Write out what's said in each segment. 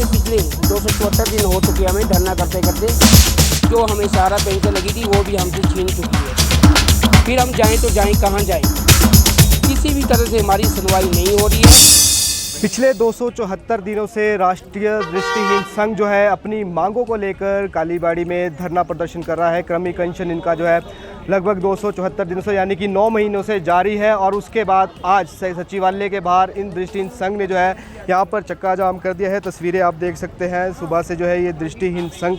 में पिछले 274 दिन हो चुके हमें धरना करते करते। जो हमें सारा पेंशन लगी थी वो भी हमसे छीन चुकी है। फिर हम जाएं तो जाएं कहाँ जाएं, किसी भी तरह से हमारी सुनवाई नहीं हो रही है। पिछले 274 दिनों से राष्ट्रीय दृष्टिहीन संघ जो है अपनी मांगों को लेकर कालीबाड़ी में धरना प्रदर्शन कर रहा है। क्रमिक अनशन इनका जो है लगभग 274 दिनों से यानी कि 9 महीनों से जारी है। और उसके बाद आज सचिवालय के बाहर इन दृष्टिहीन संघ ने जो है यहाँ पर चक्का जाम कर दिया है। तस्वीरें आप देख सकते हैं। सुबह से जो है ये दृष्टिहीन संघ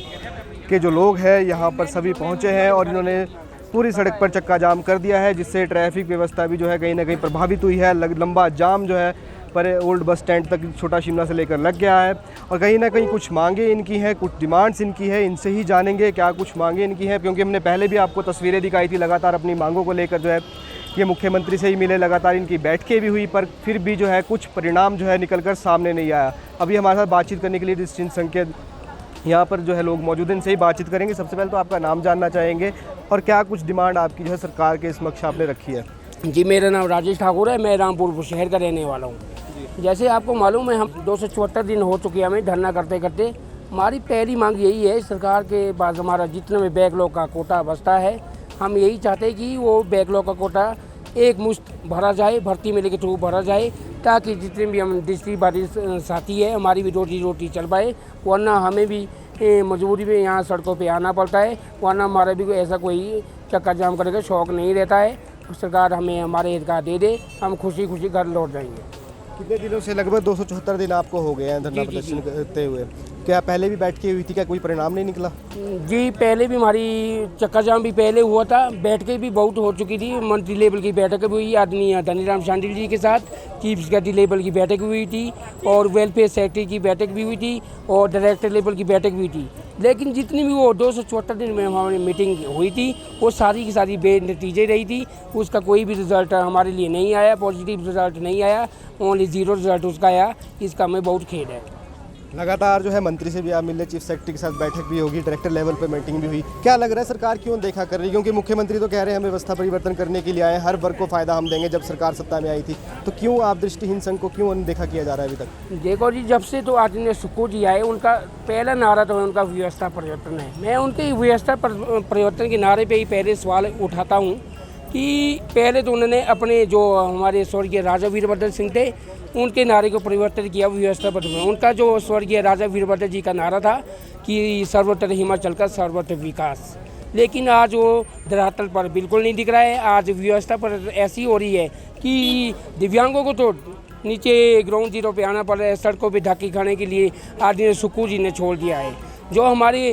के जो लोग हैं यहाँ पर सभी पहुँचे हैं और इन्होंने पूरी सड़क पर चक्का जाम कर दिया है, जिससे ट्रैफिक व्यवस्था भी जो है कहीं ना कहीं प्रभावित हुई है। लंबा जाम जो है पर ओल्ड बस स्टैंड तक छोटा शिमला से लेकर लग गया है। और कहीं ना कहीं कुछ मांगे इनकी हैं, कुछ डिमांड्स इनकी है। इनसे ही जानेंगे क्या कुछ मांगे इनकी हैं, क्योंकि हमने पहले भी आपको तस्वीरें दिखाई थी। लगातार अपनी मांगों को लेकर जो है ये मुख्यमंत्री से ही मिले, लगातार इनकी बैठकें भी हुई, पर फिर भी जो है कुछ परिणाम जो है निकल कर सामने नहीं आया। अभी हमारे साथ बातचीत करने के लिए दृष्टिहीन संघ के यहाँ पर जो है लोग मौजूद हैं, इनसे ही बातचीत करेंगे। सबसे पहले तो आपका नाम जानना चाहेंगे और क्या कुछ डिमांड आपकी जो है सरकार के समक्ष आपने रखी है। जी, मेरा नाम राजेश ठाकुर है, मैं रामपुर शहर का रहने वाला हूँ। जैसे आपको मालूम है, हम 274 दिन हो चुके हैं हमें धरना करते करते। हमारी पहली मांग यही है, सरकार के पास हमारा जितने में बैकलॉग का कोटा बचता है, हम यही चाहते हैं कि वो बैकलॉग का कोटा एक मुश्त भरा जाए, भर्ती मेले के थ्रू भरा जाए, ताकि जितने भी हम डिस्ट्रिक्ट साथी है हमारी भी रोटी चल पाए। वरना हमें भी मजबूरी में यहाँ सड़कों पे आना पड़ता है, वरना हमारा भी ऐसा कोई चक्का जाम करने का शौक़ नहीं रहता है। सरकार हमें हमारे अधिकार दे दे, हम खुशी खुशी घर लौट जाएंगे। कितने दिनों से? लगभग 274 दिन आपको हो गए हैं धरना प्रदर्शन करते हुए। क्या पहले भी बैठकें हुई थी, क्या कोई परिणाम नहीं निकला? जी, पहले भी हमारी चक्का जाम भी पहले हुआ था, बैठकें भी बहुत हो चुकी थी। मंत्री लेवल की बैठक भी हुई आदरणीय धनीराम शांडिल जी के साथ, चीफ सेक्रेटरी लेवल की बैठक भी हुई थी और वेलफेयर सेक्रेटरी की बैठक भी हुई थी और डायरेक्टर लेवल की बैठक भी हुई थी। लेकिन जितनी भी वो 274 दिन में हमारी मीटिंग हुई थी वो सारी की सारी बेनतीजे रही थी। उसका कोई भी रिज़ल्ट हमारे लिए नहीं आया, पॉजिटिव रिज़ल्ट नहीं आया, ओनली 0 रिज़ल्ट उसका आया। इसका हमें बहुत खेद है। लगातार जो है मंत्री से भी आप मिले, चीफ सेक्रेटरी के साथ बैठक भी होगी, डायरेक्टर लेवल पर मीटिंग भी हुई। क्या लग रहा है सरकार क्यों देखा कर रही है? क्योंकि मुख्यमंत्री तो कह रहे हैं हम व्यवस्था परिवर्तन करने के लिए आए हैं, हर वर्ग को फ़ायदा हम देंगे जब सरकार सत्ता में आई थी। तो क्यों आप दृष्टिहीन संघ को क्यों अनदेखा किया जा रहा है अभी तक? देखो जी, जब से तो आदरणीय सुक्खू जी आए, उनका पहला नारा तो उनका व्यवस्था परिवर्तन है। मैं उनके व्यवस्था परिवर्तन के नारे पर ही पहले सवाल उठाता हूँ कि पहले तो उन्होंने अपने जो हमारे स्वर्गीय राजा वीरभद्र सिंह थे उनके नारे को परिवर्तन किया व्यवस्था पर। उनका जो स्वर्गीय राजा वीरभद्र जी का नारा था कि सर्वत्र हिमाचल का सर्वत्र विकास, लेकिन आज वो धरातल पर बिल्कुल नहीं दिख रहा है। आज व्यवस्था पर ऐसी हो रही है कि दिव्यांगों को तो नीचे ग्राउंड जीरो पे आना पड़ रहा है, सड़कों पे धक्के खाने के लिए आदरणीय सुक्खू जी ने छोड़ दिया है। जो हमारे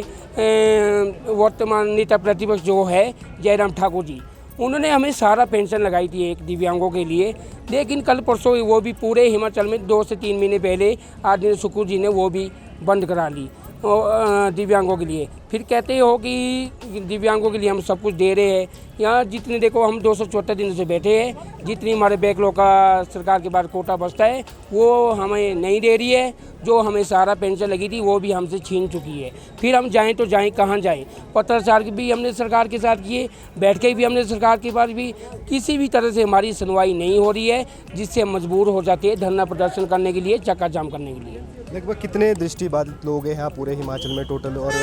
वर्तमान नेता प्रतिपक्ष जो है जयराम ठाकुर जी, उन्होंने हमें सारा पेंशन लगाई थी एक दिव्यांगों के लिए, लेकिन कल परसों वो भी पूरे हिमाचल में 2 से 3 महीने पहले आदरणीय सुक्खू जी ने वो भी बंद करा ली दिव्यांगों के लिए। फिर कहते हो कि दिव्यांगों के लिए हम सब कुछ दे रहे हैं। यहाँ जितने देखो हम 274 दिनों से बैठे हैं, जितनी हमारे बैकलॉग का सरकार के बाद कोटा बचता है वो हमें नहीं दे रही है। जो हमें सारा पेंशन लगी थी वो भी हमसे छीन चुकी है। फिर हम जाएं तो जाएं कहाँ जाएं। पत्राचार भी हमने सरकार के साथ किए, बैठकें भी हमने सरकार के पास भी, किसी भी तरह से हमारी सुनवाई नहीं हो रही है, जिससे हम मजबूर हो जाते हैं धरना प्रदर्शन करने के लिए, चक्का जाम करने के लिए। लगभग कितने दृष्टिबाधित लोग हैं यहाँ पूरे हिमाचल में टोटल, और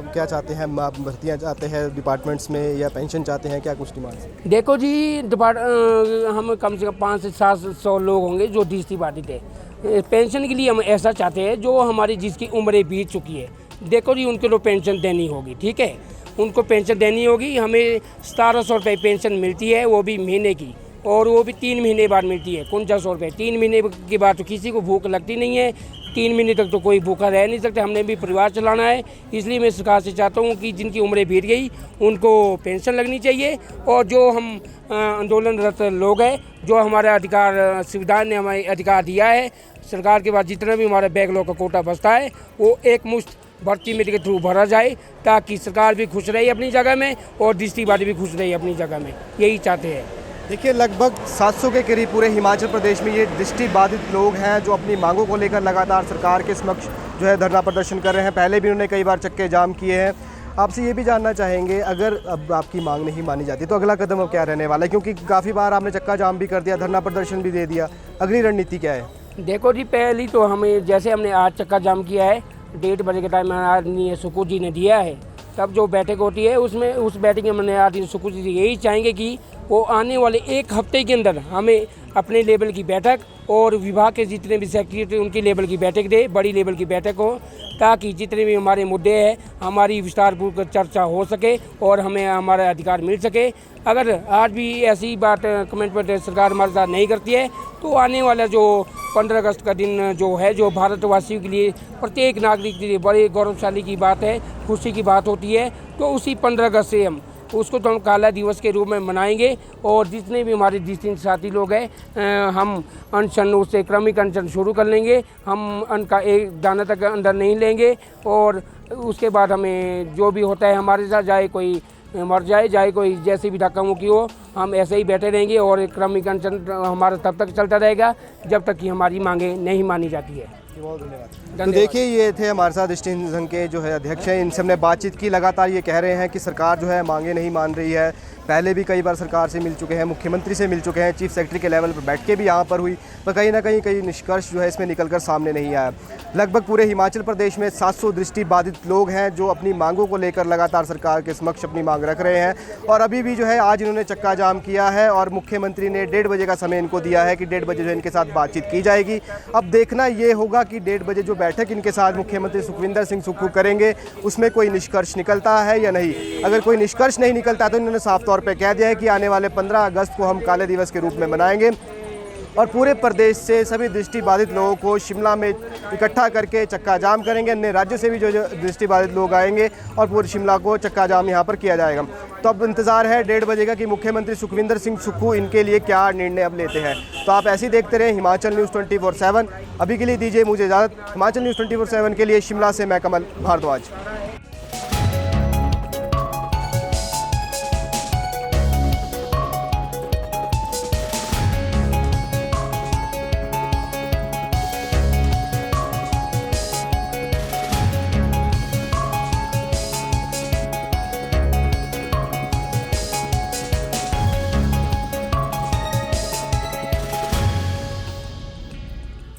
क्या चाहते हैं आप? भर्तियाँ चाहते हैं डिपार्टमेंट्स में या पेंशन चाहते हैं? क्या कुछ डिमांड? देखो जी, हम कम से कम 500 से 700 लोग होंगे जो दृष्टिबाधित है। पेंशन के लिए हम ऐसा चाहते हैं जो हमारी जिसकी उम्रें बीत चुकी है, देखो जी उनके लिए पेंशन देनी होगी, ठीक है, उनको पेंशन देनी होगी। हमें 1700 रुपये पेंशन मिलती है, वो भी महीने की, और वो भी 3 महीने बाद मिलती है 4900 रुपये। 3 महीने के बाद तो किसी को भूख लगती नहीं है, 3 महीने तक तो कोई भूखा रह नहीं सकता। हमने भी परिवार चलाना है, इसलिए मैं सरकार से चाहता हूँ कि जिनकी उम्रें बीत गई उनको पेंशन लगनी चाहिए। और जो हम आंदोलनरत लोग हैं, जो हमारा अधिकार संविधान ने हमें अधिकार दिया है, सरकार के बाद जितना भी हमारा बैकलॉग का कोटा बचता है वो एक मुश्त भर्ती मेले के थ्रू भरा जाए, ताकि सरकार भी खुश रहे अपनी जगह में और दृष्टिबाधित भी खुश रहे अपनी जगह में, यही चाहते हैं। देखिए, लगभग 700 के करीब पूरे हिमाचल प्रदेश में ये दृष्टिबाधित लोग हैं जो अपनी मांगों को लेकर लगातार सरकार के समक्ष जो है धरना प्रदर्शन कर रहे हैं। पहले भी उन्होंने कई बार चक्के जाम किए हैं। आपसे ये भी जानना चाहेंगे, अगर अब आपकी मांग नहीं मानी जाती तो अगला कदम अब क्या रहने वाला है? क्योंकि काफ़ी बार आपने चक्का जाम भी कर दिया, धरना प्रदर्शन भी दे दिया, अगली रणनीति क्या है? देखो जी, पहली तो हमें जैसे हमने आज चक्का जाम किया है 1:30 बजे के टाइम आदरणीय सुकू जी ने दिया है, तब जो बैठक होती है उसमें उस बैठक में हमने आदरणीय सुकू जी यही चाहेंगे कि वो आने वाले 1 हफ्ते के अंदर हमें अपने लेवल की बैठक और विभाग के जितने भी सेक्रेटरी उनकी लेवल की बैठक दे, बड़ी लेवल की बैठक हो, ताकि जितने भी हमारे मुद्दे हैं हमारी विस्तारपूर्वक चर्चा हो सके और हमें हमारा अधिकार मिल सके। अगर आज भी ऐसी बात कमेंटमेंट सरकार हमारे साथ नहीं करती है तो आने वाला जो 15 अगस्त का दिन जो है, जो भारतवासियों के लिए, प्रत्येक नागरिक के लिए बड़े गौरवशाली की बात है, खुशी की बात होती है, तो उसी 15 अगस्त से उसको तो हम काला दिवस के रूप में मनाएंगे। और जितने भी हमारे डिस्टेंस साथी लोग हैं हम अनशन उससे क्रमिक अनशन शुरू कर लेंगे। हम अन्न का एक दाना तक अंदर नहीं लेंगे और उसके बाद हमें जो भी होता है हमारे साथ, चाहे कोई मर जाए, चाहे कोई जैसी भी धक्का मुक्की हो, हम ऐसे ही बैठे रहेंगे और एक क्रमिक अनशन हमारा तब तक चलता रहेगा जब तक कि हमारी मांगें नहीं मानी जाती है। बहुत धन्यवाद। तो देखिए, ये थे हमारे साथ दृष्टि हिंद संघ के जो है अध्यक्ष हैं, इनसे हमने बातचीत की। लगातार ये कह रहे हैं कि सरकार जो है मांगे नहीं मान रही है। पहले भी कई बार सरकार से मिल चुके हैं, मुख्यमंत्री से मिल चुके हैं, चीफ सेक्रेटरी के लेवल पर बैठ के भी यहाँ पर हुई, पर कहीं ना कहीं निष्कर्ष जो है इसमें निकलकर सामने नहीं आया। लगभग पूरे हिमाचल प्रदेश में 700 दृष्टि बाधित लोग हैं जो अपनी मांगों को लेकर लगातार सरकार के समक्ष अपनी मांग रख रहे हैं। और अभी भी जो है आज इन्होंने चक्का जाम किया है और मुख्यमंत्री ने 1:30 बजे का समय इनको दिया है कि 1:30 बजे जो इनके साथ बातचीत की जाएगी। अब देखना ये होगा कि 1:30 बजे जो बैठक इनके साथ मुख्यमंत्री सुखविंदर सिंह सुक्खू करेंगे उसमें कोई निष्कर्ष निकलता है या नहीं। अगर कोई निष्कर्ष नहीं निकलता तो इन्होंने साफ तौर पर कह दिया है कि आने वाले 15 अगस्त को हम काले दिवस के रूप में मनाएंगे और पूरे प्रदेश से सभी दृष्टि बाधित लोगों को शिमला में इकट्ठा करके चक्का जाम करेंगे। अन्य राज्यों से भी जो दृष्टि बाधित लोग आएंगे और पूरे शिमला को चक्का जाम यहाँ पर किया जाएगा। तो अब इंतज़ार है 1:30 बजे का कि मुख्यमंत्री सुखविंदर सिंह सुक्खू इनके लिए क्या निर्णय अब लेते हैं। तो आप ऐसे ही देखते रहें हिमाचल न्यूज़ 24/7। अभी के लिए दीजिए मुझे इजाज़त। हिमाचल न्यूज़ 24/7 के लिए शिमला से मैं कमल भारद्वाज।